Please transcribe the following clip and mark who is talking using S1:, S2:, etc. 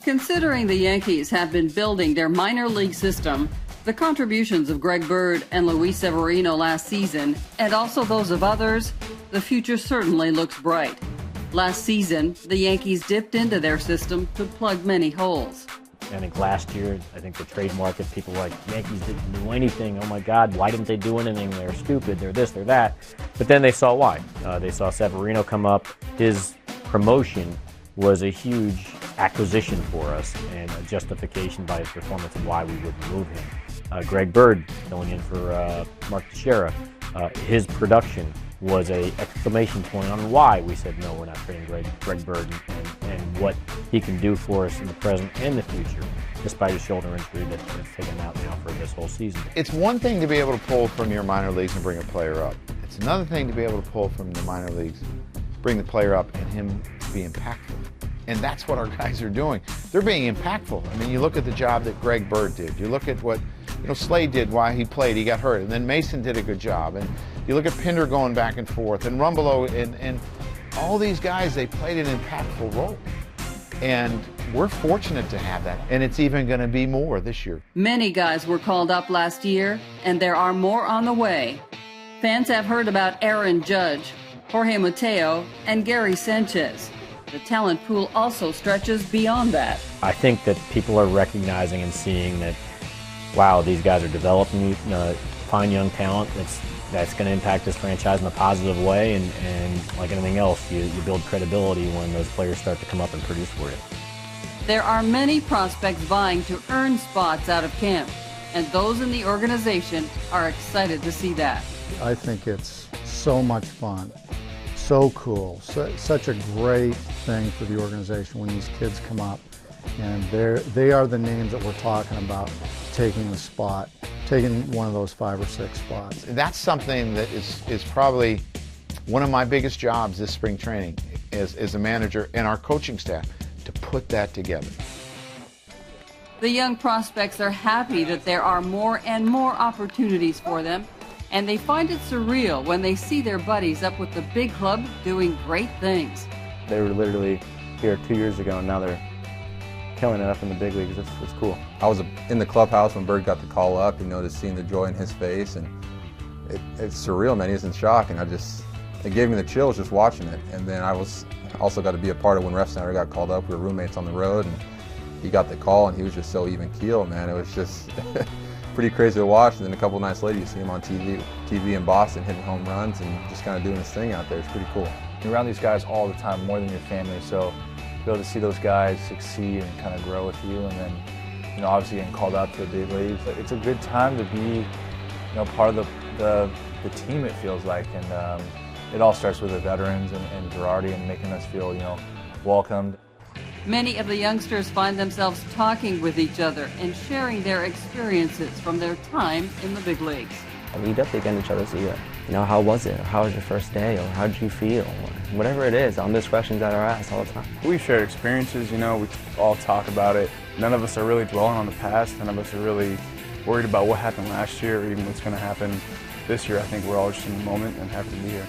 S1: Considering the Yankees have been building their minor league system, the contributions of Greg Bird and Luis Severino last season, and also those of others, the future certainly looks bright. Last season, the Yankees dipped into their system to plug many holes.
S2: I think last year, the trade market, people were like, Yankees didn't do anything. Oh my God, why didn't they do anything? They're stupid, they're this, they're that. But then they saw why. They saw Severino come up. His promotion was a huge acquisition for us and a justification by his performance of why we would move him. Greg Bird filling in for Mark Teixeira. His production was an exclamation point on why we said no, we're not trading Greg Bird and what he can do for us in the present and the future, despite his shoulder injury that's taken out now for this whole season.
S3: It's one thing to be able to pull from your minor leagues and bring a player up. It's another thing to be able to pull from the minor leagues, bring the player up, and him be impactful. And that's what our guys are doing. They're being impactful. I mean, you look at the job that Greg Bird did. You look at what Slade did while he played. He got hurt. And then Mason did a good job. And you look at Pinder going back and forth. And Rumbelow and all these guys, they played an impactful role. And we're fortunate to have that. And it's even going to be more this year.
S1: Many guys were called up last year, and there are more on the way. Fans have heard about Aaron Judge, Jorge Mateo, and Gary Sanchez. The talent pool also stretches beyond that.
S2: I think that people are recognizing and seeing that, wow, these guys are developing fine young talent that's going to impact this franchise in a positive way, and like anything else, you build credibility when those players start to come up and produce for you.
S1: There are many prospects vying to earn spots out of camp, and those in the organization are excited to see that.
S4: I think it's so much fun. So cool, such a great thing for the organization when these kids come up, and they are the names that we're talking about taking the spot, taking one of those 5 or 6 spots.
S3: That's something that is probably one of my biggest jobs this spring training as a manager and our coaching staff, to put that together.
S1: The young prospects are happy that there are more and more opportunities for them, and they find it surreal when they see their buddies up with the big club doing great things.
S5: They were literally here 2 years ago, and now they're killing it up in the big leagues. It's cool.
S6: I was in the clubhouse when Bird got the call up, just seeing the joy in his face, and it's surreal, man. He was in shock, and it gave me the chills just watching it. And then I also got to be a part of when Refsnyder got called up. We were roommates on the road, and he got the call, and he was just so even keel, man. It was just pretty crazy to watch. And then a couple nights later, you see him on TV in Boston hitting home runs and just kind of doing his thing out there. It's pretty cool.
S7: You're around these guys all the time, more than your family, so to be able to see those guys succeed and kind of grow with you, and then obviously getting called out to the big leagues, it's a good time to be part of the team, it feels like. And it all starts with the veterans and Girardi and making us feel welcomed.
S1: Many of the youngsters find themselves talking with each other and sharing their experiences from their time in the big leagues.
S8: We definitely get in each other's ear. How was it? Or how was your first day? Or how did you feel? Or whatever it is, there's questions that are asked all the time.
S9: We've shared experiences, we all talk about it. None of us are really dwelling on the past. None of us are really worried about what happened last year or even what's going to happen this year. I think we're all just in the moment and happy to be here.